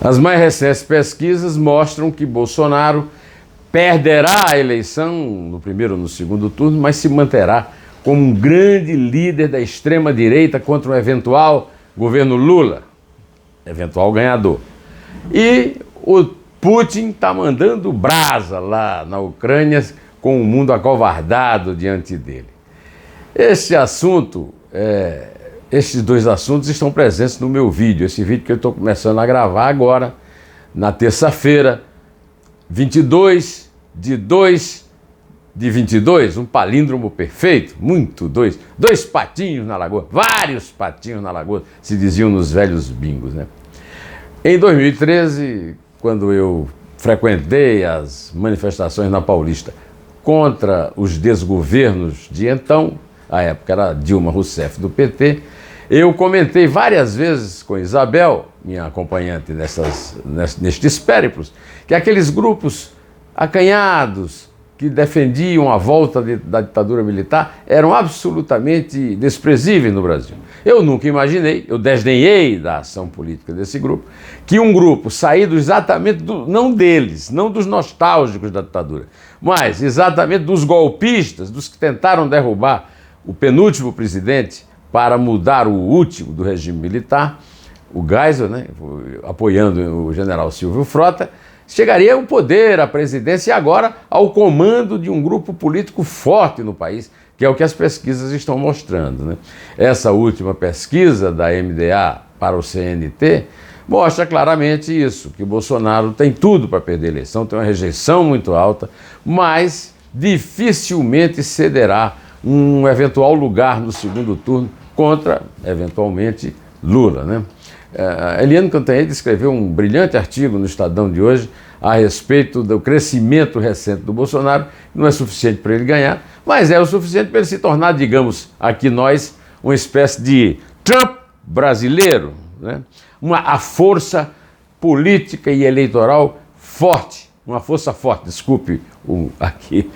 As mais recentes pesquisas mostram que Bolsonaro perderá a eleição no primeiro ou no segundo turno, mas se manterá como um grande líder da extrema-direita contra um eventual governo Lula, eventual ganhador. E o Putin está mandando brasa lá na Ucrânia com o mundo acovardado diante dele. Esses dois assuntos estão presentes no meu vídeo, esse vídeo que eu estou começando a gravar agora, na terça-feira, 22 de 2 de 22, um palíndromo perfeito, muito dois patinhos na lagoa, vários patinhos na lagoa, se diziam nos velhos bingos, né? Em 2013, quando eu frequentei as manifestações na Paulista contra os desgovernos de então, a época era Dilma Rousseff do PT, eu comentei várias vezes com Isabel, minha acompanhante nestes périplos, que aqueles grupos acanhados que defendiam a volta da ditadura militar eram absolutamente desprezíveis no Brasil. Eu nunca imaginei, eu desdenhei da ação política desse grupo, que um grupo saído exatamente, não deles, não dos nostálgicos da ditadura, mas exatamente dos golpistas, dos que tentaram derrubar o penúltimo presidente para mudar o último do regime militar, o Geisel, né, apoiando o general Silvio Frota, chegaria ao poder, à presidência e agora ao comando de um grupo político forte no país, que é o que as pesquisas estão mostrando, né? Essa última pesquisa da MDA para o CNT mostra claramente isso, que Bolsonaro tem tudo para perder a eleição, tem uma rejeição muito alta, mas dificilmente cederá um eventual lugar no segundo turno contra, eventualmente, Lula, né? Eliane Cantanhede escreveu um brilhante artigo no Estadão de hoje a respeito do crescimento recente do Bolsonaro. Não é suficiente para ele ganhar, mas é o suficiente para ele se tornar, digamos, aqui nós, uma espécie de Trump brasileiro, né? A força política e eleitoral forte, uma força forte, desculpe aqui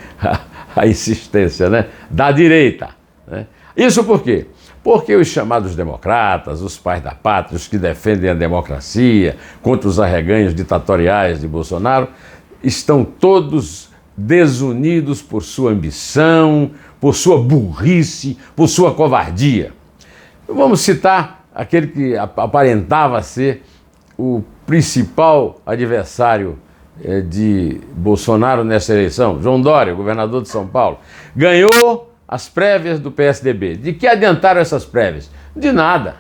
a insistência, né? Da direita, né? Isso por quê? Porque os chamados democratas, os pais da pátria, os que defendem a democracia contra os arreganhos ditatoriais de Bolsonaro, estão todos desunidos por sua ambição, por sua burrice, por sua covardia. Vamos citar aquele que aparentava ser o principal adversário de Bolsonaro nessa eleição, João Dória, governador de São Paulo. Ganhou as prévias do PSDB. De que adiantaram essas prévias? De nada.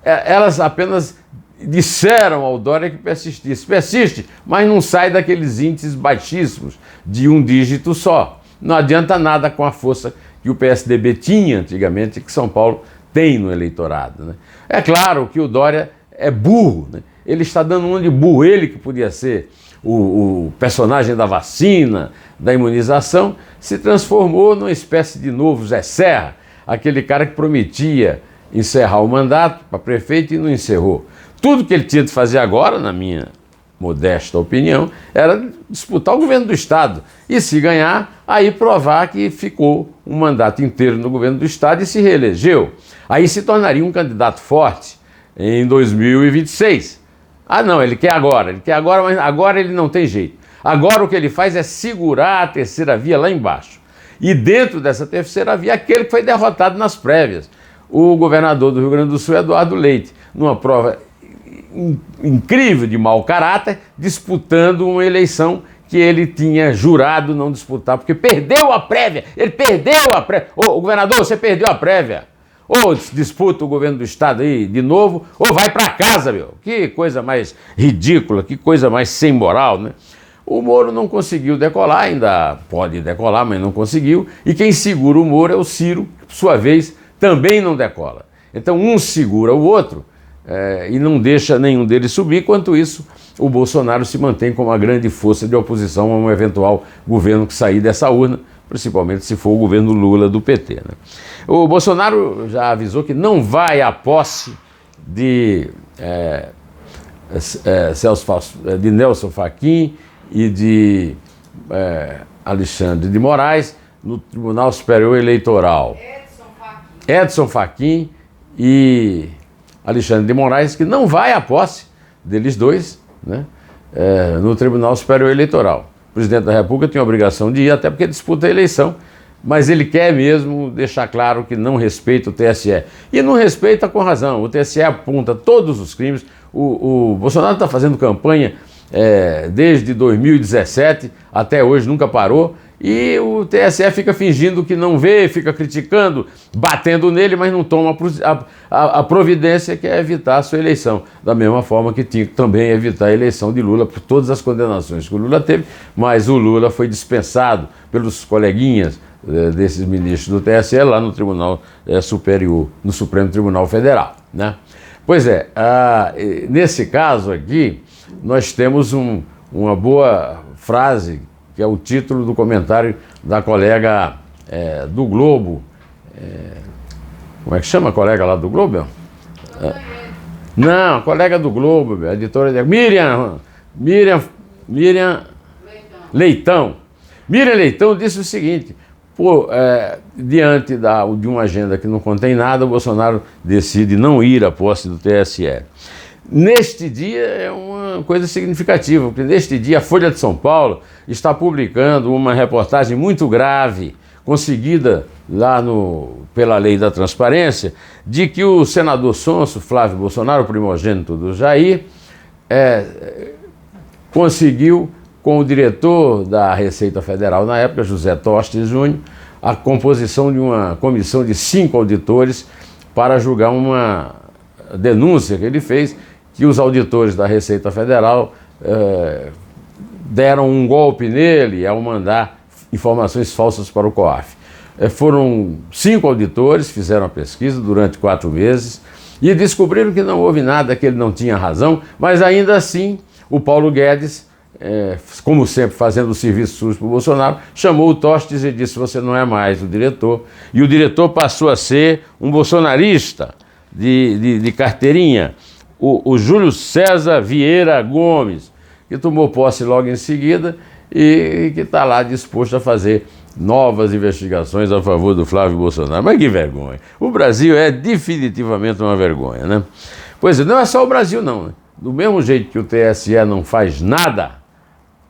Elas apenas disseram ao Dória que persistisse. Persiste, mas não sai daqueles índices baixíssimos de um dígito só. Não adianta nada com a força que o PSDB tinha antigamente, que São Paulo tem no eleitorado, né? É claro que o Dória é burro, né? Ele está dando um de burro, ele que podia ser o personagem da vacina, da imunização, se transformou numa espécie de novo Zé Serra, aquele cara que prometia encerrar o mandato para prefeito e não encerrou. Tudo que ele tinha de fazer agora, na minha modesta opinião, era disputar o governo do Estado. E se ganhar, aí provar que ficou um mandato inteiro no governo do Estado e se reelegeu. Aí se tornaria um candidato forte em 2026. Ah, não, ele quer agora, mas agora ele não tem jeito. Agora o que ele faz é segurar a terceira via lá embaixo. E dentro dessa terceira via, aquele que foi derrotado nas prévias, o governador do Rio Grande do Sul, Eduardo Leite, numa prova incrível de mau caráter, disputando uma eleição que ele tinha jurado não disputar, porque perdeu a prévia. Ele perdeu a prévia. Ô, governador, você perdeu a prévia. Ou disputa o governo do Estado aí de novo, ou vai para casa, meu. Que coisa mais ridícula, que coisa mais sem moral, né? O Moro não conseguiu decolar, ainda pode decolar, mas não conseguiu. E quem segura o Moro é o Ciro, que por sua vez também não decola. Então um segura o outro e não deixa nenhum deles subir. Enquanto isso, o Bolsonaro se mantém como uma grande força de oposição a um eventual governo que sair dessa urna, principalmente se for o governo Lula do PT, né? O Bolsonaro já avisou que não vai à posse de Nelson Fachin e de Alexandre de Moraes no Tribunal Superior Eleitoral. Edson Fachin e Alexandre de Moraes, que não vai à posse deles dois, né, no Tribunal Superior Eleitoral. O presidente da República tem a obrigação de ir, até porque disputa a eleição, mas ele quer mesmo deixar claro que não respeita o TSE. E não respeita com razão. O TSE aponta todos os crimes. O Bolsonaro está fazendo campanha desde 2017 até hoje, nunca parou. E o TSE fica fingindo que não vê, fica criticando, batendo nele, mas não toma a providência que é evitar a sua eleição. Da mesma forma que tinha que também evitar a eleição de Lula por todas as condenações que o Lula teve, mas o Lula foi dispensado pelos coleguinhas desses ministros do TSE lá no Tribunal Superior, no Supremo Tribunal Federal, né? Pois é, nesse caso aqui, nós temos uma boa frase, que é o título do comentário da colega do Globo. Como é que chama a colega lá do Globo? Não, colega do Globo, a editora Miriam Leitão. Miriam Leitão disse o seguinte: diante de uma agenda que não contém nada, o Bolsonaro decide não ir à posse do TSE. Neste dia é uma coisa significativa, porque neste dia a Folha de São Paulo está publicando uma reportagem muito grave, conseguida lá pela lei da transparência, de que o senador sonso, Flávio Bolsonaro, o primogênito do Jair, conseguiu, com o diretor da Receita Federal na época, José Tostes Júnior, a composição de uma comissão de 5 auditores para julgar uma denúncia que ele fez, que os auditores da Receita Federal deram um golpe nele ao mandar informações falsas para o COAF. Foram 5 auditores, fizeram a pesquisa durante 4 meses e descobriram que não houve nada, que ele não tinha razão, mas ainda assim o Paulo Guedes, como sempre fazendo o serviço sujo para o Bolsonaro, chamou o Tostes e disse: você não é mais o diretor. E o diretor passou a ser um bolsonarista de carteirinha, o Júlio César Vieira Gomes, que tomou posse logo em seguida e que está lá disposto a fazer novas investigações a favor do Flávio Bolsonaro. Mas que vergonha! O Brasil é definitivamente uma vergonha, né? Pois é, não é só o Brasil não, né? Do mesmo jeito que o TSE não faz nada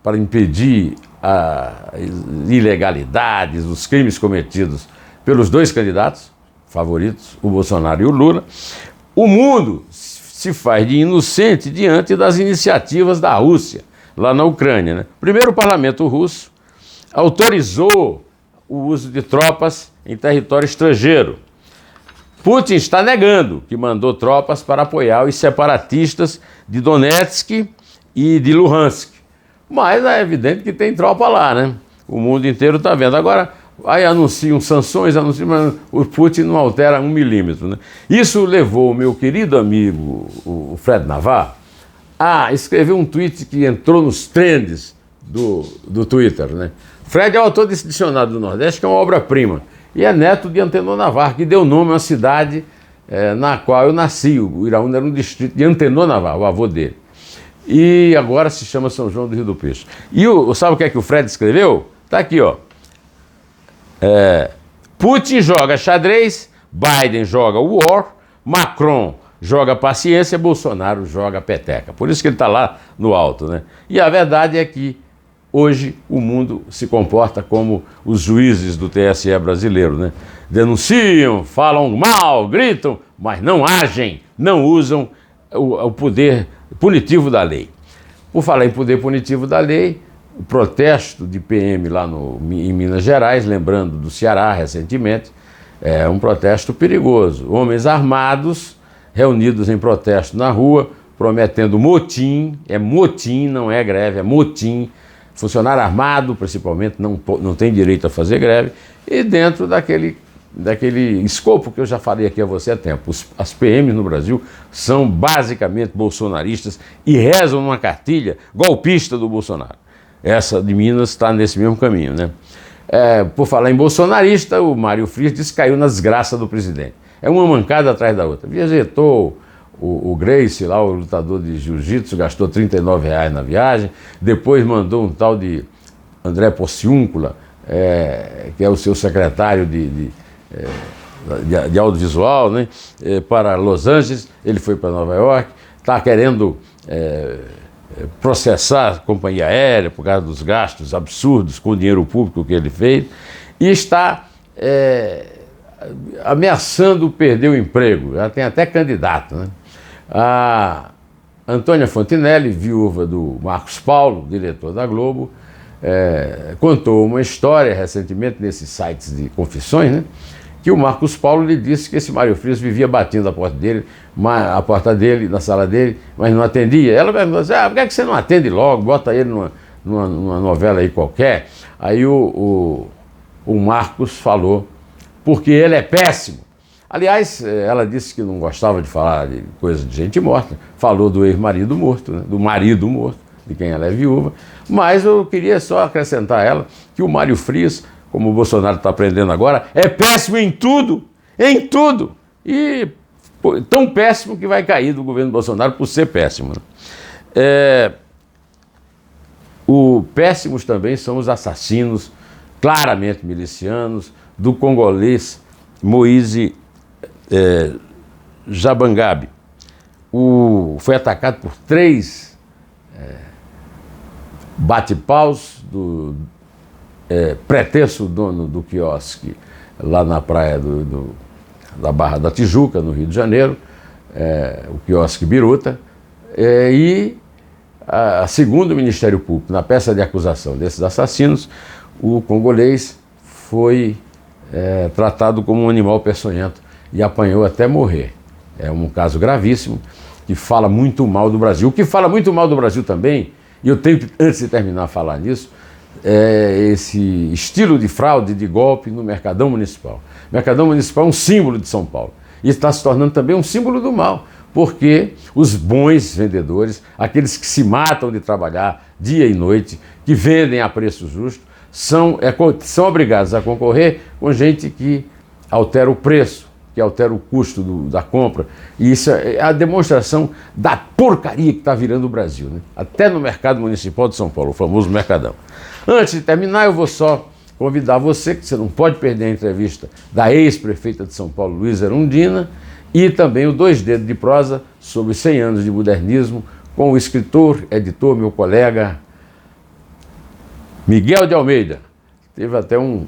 para impedir as ilegalidades, os crimes cometidos pelos 2 candidatos favoritos, o Bolsonaro e o Lula, o mundo se faz de inocente diante das iniciativas da Rússia, lá na Ucrânia, né? Primeiro, o parlamento russo autorizou o uso de tropas em território estrangeiro. Putin está negando que mandou tropas para apoiar os separatistas de Donetsk e de Luhansk. Mas é evidente que tem tropa lá, né? O mundo inteiro está vendo. Agora, aí anunciam sanções, mas o Putin não altera 1 milímetro, né? Isso levou o meu querido amigo, o Fred Navarro, a escrever um tweet que entrou nos trends do Twitter, né? Fred é o autor desse dicionário do Nordeste, que é uma obra-prima, e é neto de Antenor Navarro, que deu nome a uma cidade na qual eu nasci. O Iraúna era um distrito de Antenor Navarro, o avô dele. E agora se chama São João do Rio do Peixe. E sabe o que é que o Fred escreveu? Está aqui, ó. Putin joga xadrez, Biden joga war, Macron joga paciência, Bolsonaro joga peteca. Por isso que ele está lá no alto, né? E a verdade é que hoje o mundo se comporta como os juízes do TSE brasileiro, né? Denunciam, falam mal, gritam, mas não agem, não usam o poder punitivo da lei. Por falar em poder punitivo da lei, o protesto de PM lá em Minas Gerais, lembrando do Ceará recentemente, é um protesto perigoso. Homens armados reunidos em protesto na rua, prometendo motim, não é greve, é motim. Funcionário armado, principalmente, não tem direito a fazer greve, e dentro daquele escopo que eu já falei aqui a você há tempo. As PMs no Brasil são basicamente bolsonaristas e rezam numa cartilha golpista do Bolsonaro. Essa de Minas está nesse mesmo caminho, né? Por falar em bolsonarista, o Mário Frias disse que caiu nas graças do presidente. É uma mancada atrás da outra. Viajetou o Gracie, lá, o lutador de jiu-jitsu, gastou R$39 na viagem, depois mandou um tal de André Porciúncula, que é o seu secretário de audiovisual, né, para Los Angeles. Ele foi para Nova York, está querendo processar a companhia aérea por causa dos gastos absurdos com o dinheiro público que ele fez, e está ameaçando perder o emprego. Ela tem até candidato, né? A Antônia Fontinelli, viúva do Marcos Paulo, diretor da Globo, contou uma história recentemente nesses sites de confissões, né? Que o Marcos Paulo lhe disse que esse Mário Frias vivia batendo a porta dele, na sala dele, mas não atendia. Ela perguntou assim, por que você não atende logo, bota ele numa novela aí qualquer? Aí o Marcos falou, porque ele é péssimo. Aliás, ela disse que não gostava de falar de coisa de gente morta, falou do ex-marido morto, né? Do marido morto, de quem ela é viúva, mas eu queria só acrescentar a ela que o Mário Frias, como o Bolsonaro está aprendendo agora, é péssimo em tudo, e tão péssimo que vai cair do governo Bolsonaro por ser péssimo. Péssimos também são os assassinos, claramente milicianos, do congolês Moise Jabangabe. Foi atacado por 3 bate-paus do pretenso dono do quiosque lá na praia da Barra da Tijuca, no Rio de Janeiro, o quiosque Biruta, e segundo o Ministério Público, na peça de acusação desses assassinos, o congolês foi tratado como um animal peçonhento e apanhou até morrer. É um caso gravíssimo que fala muito mal do Brasil. O que fala muito mal do Brasil também, e eu tenho que, antes de terminar, falar nisso, esse estilo de fraude, de golpe no Mercadão Municipal. O Mercadão Municipal é um símbolo de São Paulo e está se tornando também um símbolo do mal, porque os bons vendedores, aqueles que se matam de trabalhar dia e noite, que vendem a preço justo, são obrigados a concorrer com gente que altera o preço, que altera o custo da compra, e isso é a demonstração da porcaria que está virando o Brasil, né? Até no Mercado Municipal de São Paulo, o famoso Mercadão. Antes de terminar, eu vou só convidar você, que você não pode perder a entrevista da ex-prefeita de São Paulo, Luísa Erundina, e também o 2 Dedos de Prosa sobre 100 anos de modernismo, com o escritor, editor, meu colega Miguel de Almeida. Teve até um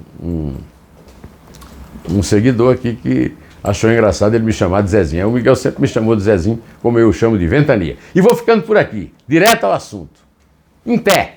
seguidor aqui que achou engraçado ele me chamar de Zezinho. O Miguel sempre me chamou de Zezinho, como eu chamo de Ventania. E vou ficando por aqui, direto ao assunto. Em pé!